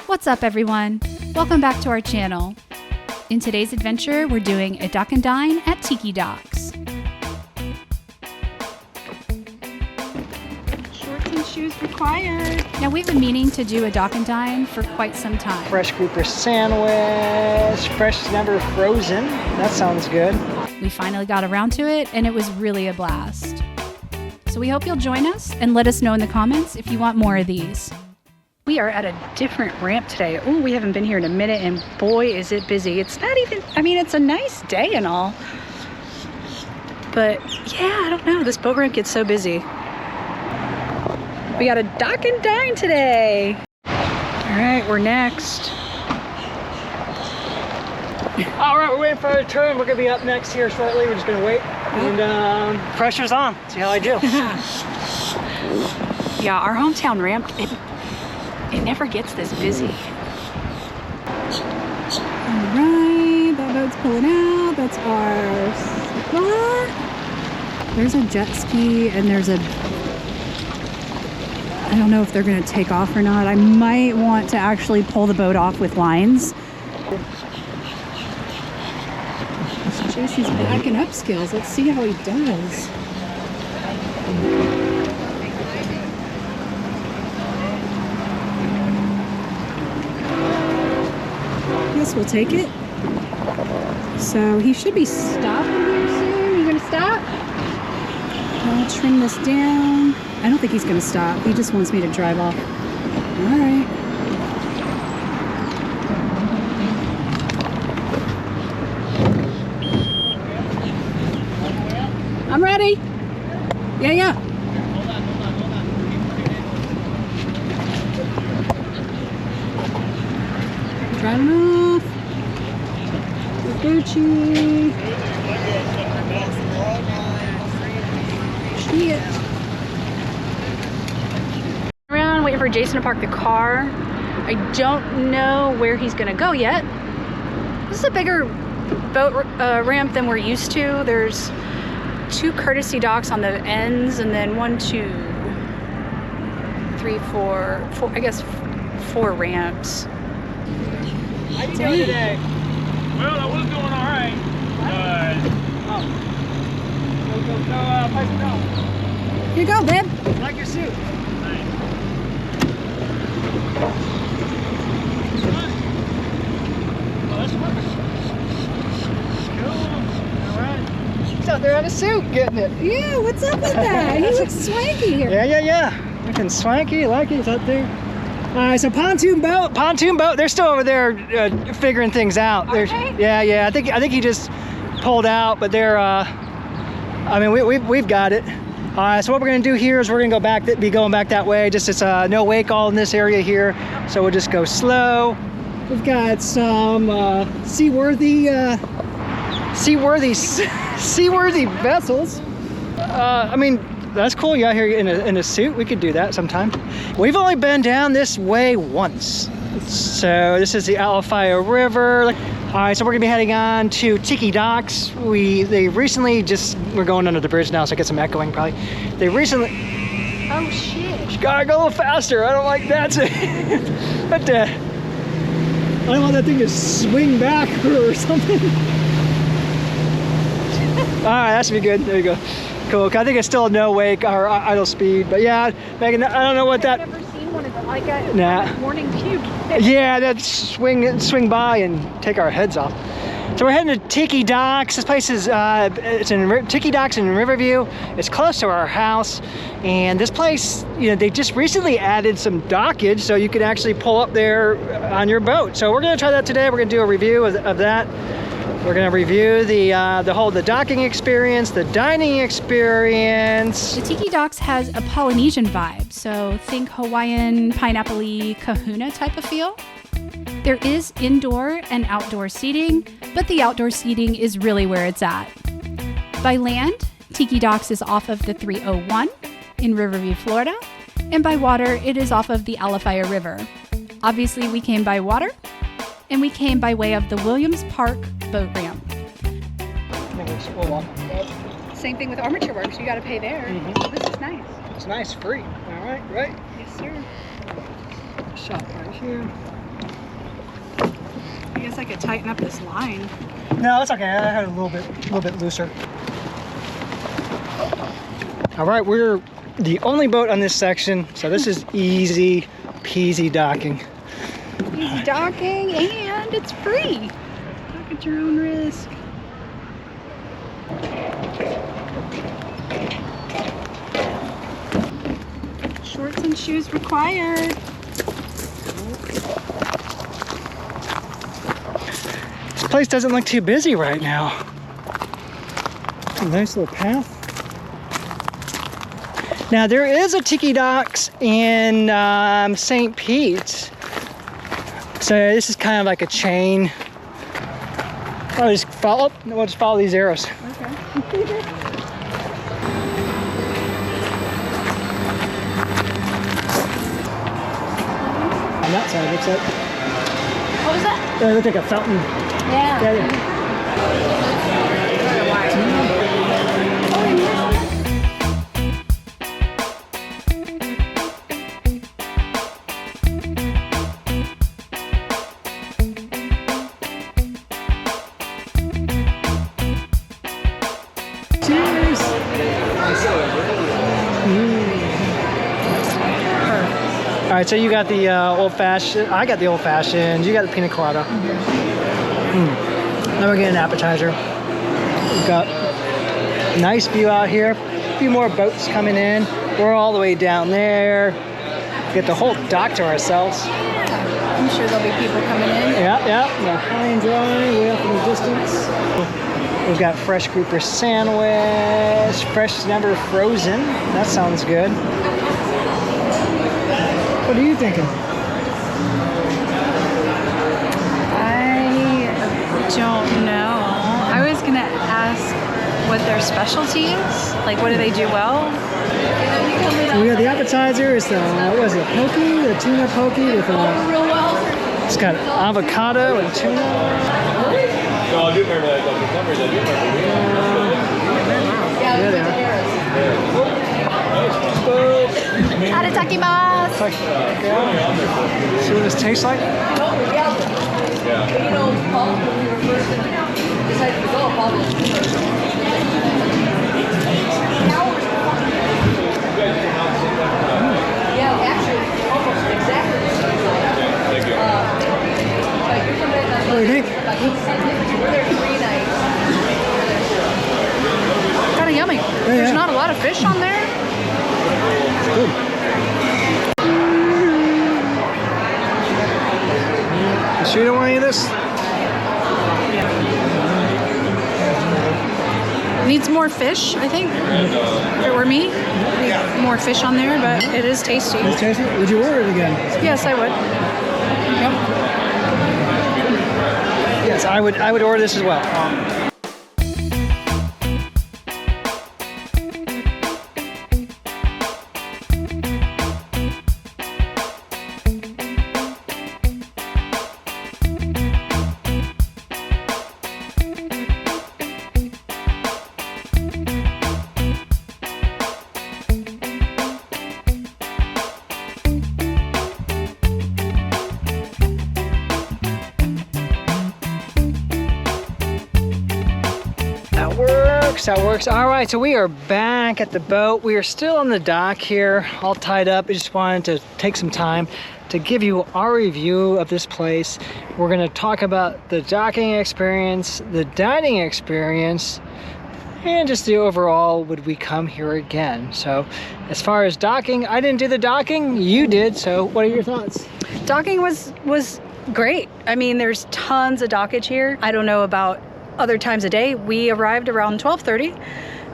What's up, everyone? Welcome back to our channel. In today's adventure, we're doing a dock and dine at Tiki Docks. Shorts and shoes required. Now, we've been meaning to do a dock and dine for quite some time. Fresh grouper sandwich, fresh never frozen. That sounds good. We finally got around to it, and it was really a blast. So we hope you'll join us and let us know in the comments if you want more of these. We are at a different ramp today. Oh, we haven't been here in a minute, and boy, is it busy. It's not even, I mean, it's a nice day and all. But yeah, I don't know. This boat ramp gets so busy. We got a dock and dine today. All right, we're next. All right, we're waiting for our turn. We're gonna be up next here shortly. We're just gonna wait. And pressure's on. See how I do. Yeah, our hometown ramp, it never gets this busy. All right, that boat's pulling out. That's our spot. There's a jet ski and there's a, I don't know if they're gonna take off or not. I might want to actually pull the boat off with lines. She's backing up skills. Let's see how he does. Guess we'll take it. So he should be stopping here soon. You gonna stop? I'll trim this down. I don't think he's gonna stop. He just wants me to drive off. All right. I'm ready. Yeah. Driving off. Gucci. Shit. Around waiting for Jason to park the car. I don't know where he's gonna go yet. This is a bigger boat ramp than we're used to. There's 2 courtesy docks on the ends, and then 1, 2, 3, 4, I guess 4 ramps. How you doing today? Well, I was doing all right. Here you go, babe. I like your suit. He's out there on a suit getting it. Yeah, what's up with that? He looks swanky here. Yeah. Looking swanky, like he's out there. All right, so pontoon boat. They're still over there figuring things out. Are they? Yeah. I think he just pulled out, but they're. I mean, we've got it. All right, so what we're gonna do here is we're gonna go back. Be going back that way. Just it's no wake all in this area here, so we'll just go slow. We've got some seaworthy vessels. I mean, that's cool. You out here in a suit. We could do that sometime. We've only been down this way once. So this is the Alafia River. All right, so we're gonna be heading on to Tiki Docks. They recently we're going under the bridge now, so I get some echoing probably. They recently. Oh shit. You gotta go a little faster. I don't like that. But I don't want that thing to swing back or something. All right, that should be good. There you go. Cool. I think it's still no wake or idle speed, but yeah, Megan, I don't know what that. I've never seen one of them. Like a morning puke. Yeah, that swing by and take our heads off. So we're heading to Tiki Docks. This place is it's in Tiki Docks in Riverview. It's close to our house, and this place, they just recently added some dockage, so you can actually pull up there on your boat. So we're gonna try that today. We're gonna do a review of that. We're gonna review the docking experience, the dining experience. The Tiki Docks has a Polynesian vibe, so think Hawaiian, pineapple-y, kahuna type of feel. There is indoor and outdoor seating, but the outdoor seating is really where it's at. By land, Tiki Docks is off of the 301 in Riverview, Florida, and by water, it is off of the Alafia River. Obviously, we came by water, and we came by way of the Williams Park boat ramp. Same thing with Armature Works. You got to pay there. So this is nice. It's nice, free. All right, right? Yes, sir. Shop right here. I guess I could tighten up this line. No, it's okay. I had a little bit looser. All right, we're the only boat on this section, so this is easy peasy docking. Easy docking, and it's free. Dock at your own risk. Shorts and shoes required. This place doesn't look too busy right now. A nice little path. Now there is a Tiki Docks in St. Pete. So this is kind of like a chain. We'll just follow these arrows. Okay. On that side, looks like. What was that? It looks like a fountain. Yeah. Yeah. Cheers! All right, so you got the old-fashioned. I got the old-fashioned. You got the pina colada. Now we're getting an appetizer. We've got a nice view out here. A few more boats coming in. We're all the way down there. Get the whole dock to ourselves. I'm sure there'll be people coming in. Yeah. We're high and dry, way up in the distance. We've got fresh grouper sandwich, fresh never frozen. That sounds good. What are you thinking? I don't know. I was gonna ask what their specialty is. Like, what do they do well? So we got the appetizer. It's the what is it? Poke, the tuna poke with it's got avocado and tuna. No, I do remember that. For some reason, I do remember. Yeah, they are. Aritakimasu. See what this tastes like? You know, Paul, when we were first decided to go, Paul was yeah, actually, almost exactly the same. Thank you. What do you think? We're there 3 nights. Kind of yummy. There's not a lot of fish on there. Good. You sure you don't want any of this? Needs more fish, I think. If it were me, need more fish on there, but it is tasty. Let's taste it. Would you order it again? Yes, I would. Yep. Yes, I would order this as well. That works. All right, so we are back at the boat. We are still on the dock here, all tied up. I just wanted to take some time to give you our review of this place. We're going to talk about the docking experience, the dining experience, and just the overall would we come here again. So as far as docking, I didn't do the docking, you did. So what are your thoughts? Docking was great. I mean, there's tons of dockage here. I don't know about other times of day. We arrived around 12:30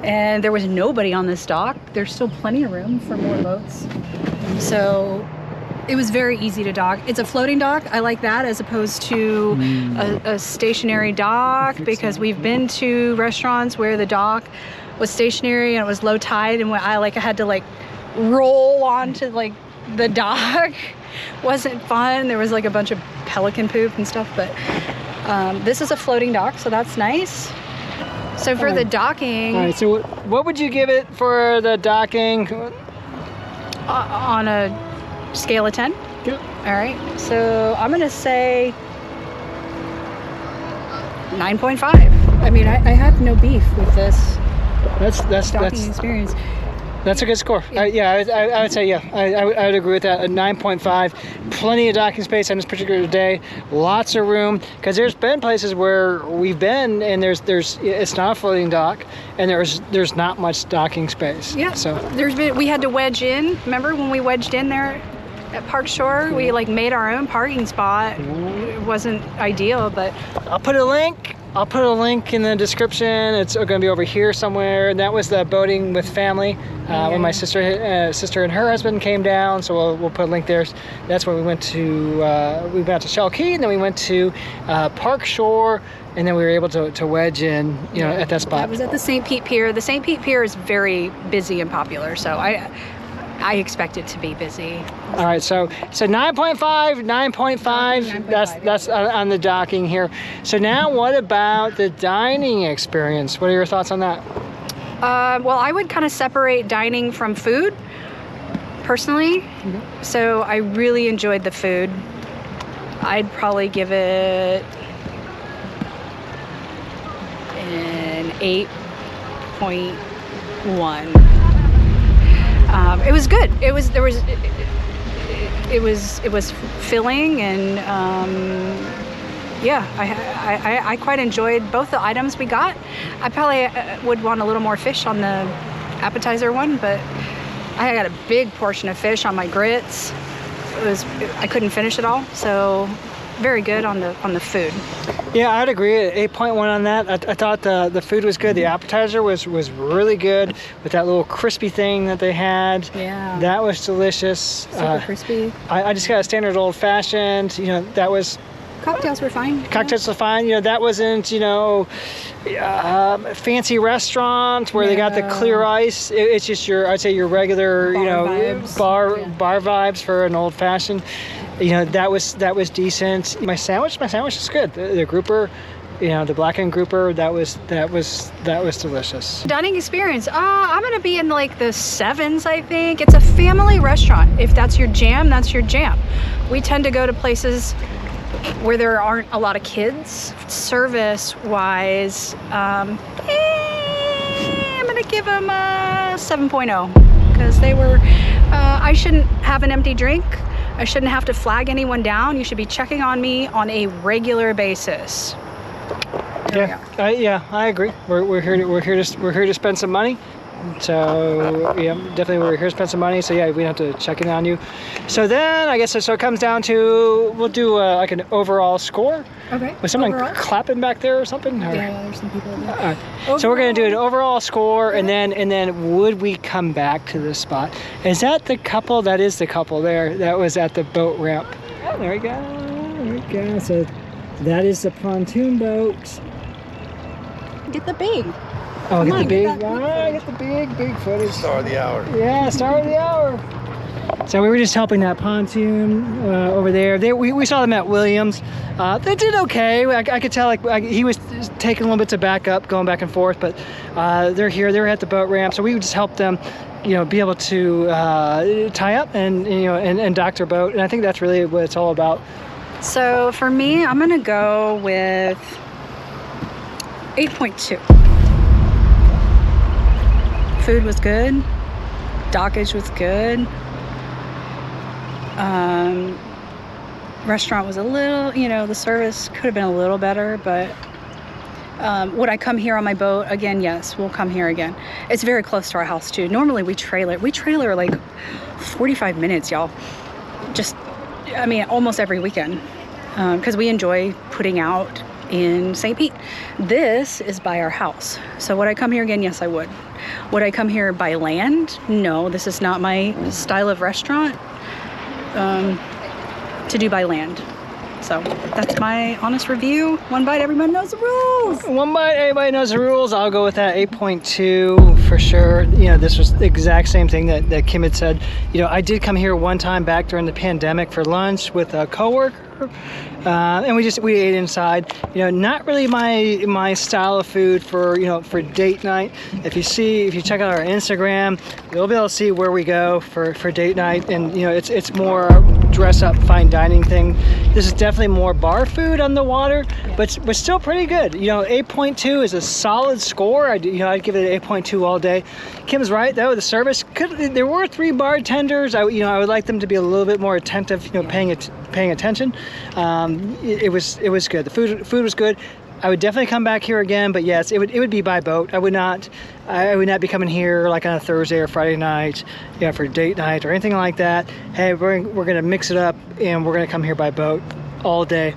and there was nobody on this dock. There's still plenty of room for more boats. So it was very easy to dock. It's a floating dock. I like that as opposed to a stationary dock, because we've been to restaurants where the dock was stationary and it was low tide, and when I had to roll onto the dock. Wasn't fun. There was a bunch of pelican poop and stuff, but this is a floating dock, so that's nice. So for the docking... All right, so what would you give it for the docking? On a scale of 10? Yep. All right, so I'm gonna say 9.5. I mean, I have no beef with this docking experience. That's a good score. Yeah. I would say, yeah, I would agree with that. A 9.5. Plenty of docking space on this particular day. Lots of room, because there's been places where we've been and it's not a floating dock, and there's not much docking space. Yeah. So we had to wedge in. Remember when we wedged in there at Park Shore? We like made our own parking spot. It wasn't ideal, but I'll put a link in the description. It's going to be over here somewhere. And that was the boating with family when my sister and her husband came down. So we'll put a link there. That's where we went to. We went to Shell Key, and then we went to Park Shore, and then we were able to wedge in, at that spot. That was at the St. Pete Pier. The St. Pete Pier is very busy and popular, so I expect it to be busy. All right, so 9.5. That's on the docking here. So now, what about the dining experience? What are your thoughts on that? Well, I would kind of separate dining from food, personally. Mm-hmm. So I really enjoyed the food. I'd probably give it an 8.1. It was good. It was filling, and I quite enjoyed both the items we got. I probably would want a little more fish on the appetizer one, but I got a big portion of fish on my grits. I couldn't finish it all, so very good on the food. Yeah, I'd agree. 8.1 on that. I thought the food was good. The appetizer was really good with that little crispy thing that they had. Yeah. That was delicious. Super crispy. I just got a standard old fashioned. That was. Cocktails were fine. Cocktails were fine. That wasn't fancy restaurants where they got the clear ice. It's just I'd say your regular bar vibes for an old fashioned. That was decent. My sandwich is good. The grouper, the blackened grouper, that was delicious. Dining experience. I'm gonna be in like the 7s, I think. It's a family restaurant. If that's your jam, that's your jam. We tend to go to places where there aren't a lot of kids. Service wise, I'm gonna give them a 7.0, because they were. I shouldn't have an empty drink. I shouldn't have to flag anyone down. You should be checking on me on a regular basis. I agree. We're here to spend some money. So yeah, definitely we're here to spend some money. So yeah, we have to check in on you. So then I guess so it comes down to we'll do like an overall score. Okay. Was someone clapping back there or something? Or? Yeah, there's some people in there. So we're gonna do an overall score, and then would we come back to this spot? Is that the couple? That is the couple there. That was at the boat ramp. Oh, there we go. There we go. So that is the pontoon boat. Get the big. Oh, get the big. Get the big footage. Star of the hour. Yeah, star of the hour. So we were just helping that pontoon over there. We saw them at Williams. They did okay. I could tell he was taking a little bit to back up, going back and forth. But they're here. They're at the boat ramp. So we would just help them, be able to tie up and dock their boat. And I think that's really what it's all about. So for me, I'm gonna go with 8.2. Food was good. Dockage was good. Restaurant was a little, the service could have been a little better, but would I come here on my boat again? Yes, we'll come here again. It's very close to our house too. Normally we trailer like 45 minutes, y'all. Almost every weekend, because we enjoy putting out in St. Pete. This is by our house. So would I come here again? Yes, I would. Would I come here by land? No, this is not my style of restaurant to do by land. So that's my honest review. One bite, everyone knows the rules. One bite, everybody knows the rules. I'll go with that 8.2 for sure. This was the exact same thing that Kim had said. I did come here one time back during the pandemic for lunch with a coworker. And we ate inside. Not really my style of food for date night. If you check out our Instagram, you'll be able to see where we go for date night, and it's more dress up fine dining thing. This is definitely more bar food on the water, but still pretty good. You know, 8.2 is a solid score. I'd give it an 8.2 all day. Kim's right though, the service there were 3 bartenders. I would like them to be a little bit more attentive, paying attention. It was good. The food was good. I would definitely come back here again, but yes, it would be by boat. I would not be coming here like on a Thursday or Friday night, for date night or anything like that. Hey, we're gonna mix it up and we're gonna come here by boat all day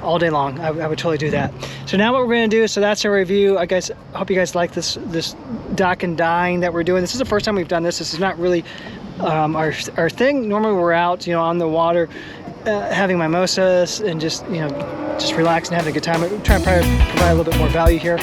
long. I would totally do that. So now what we're gonna do, so that's our review. I hope you guys like this dock and dine that we're doing. This is the first time we've done this. This is not really our thing. Normally we're out, on the water, having mimosas and just relaxing, having a good time. We're trying to provide a little bit more value here.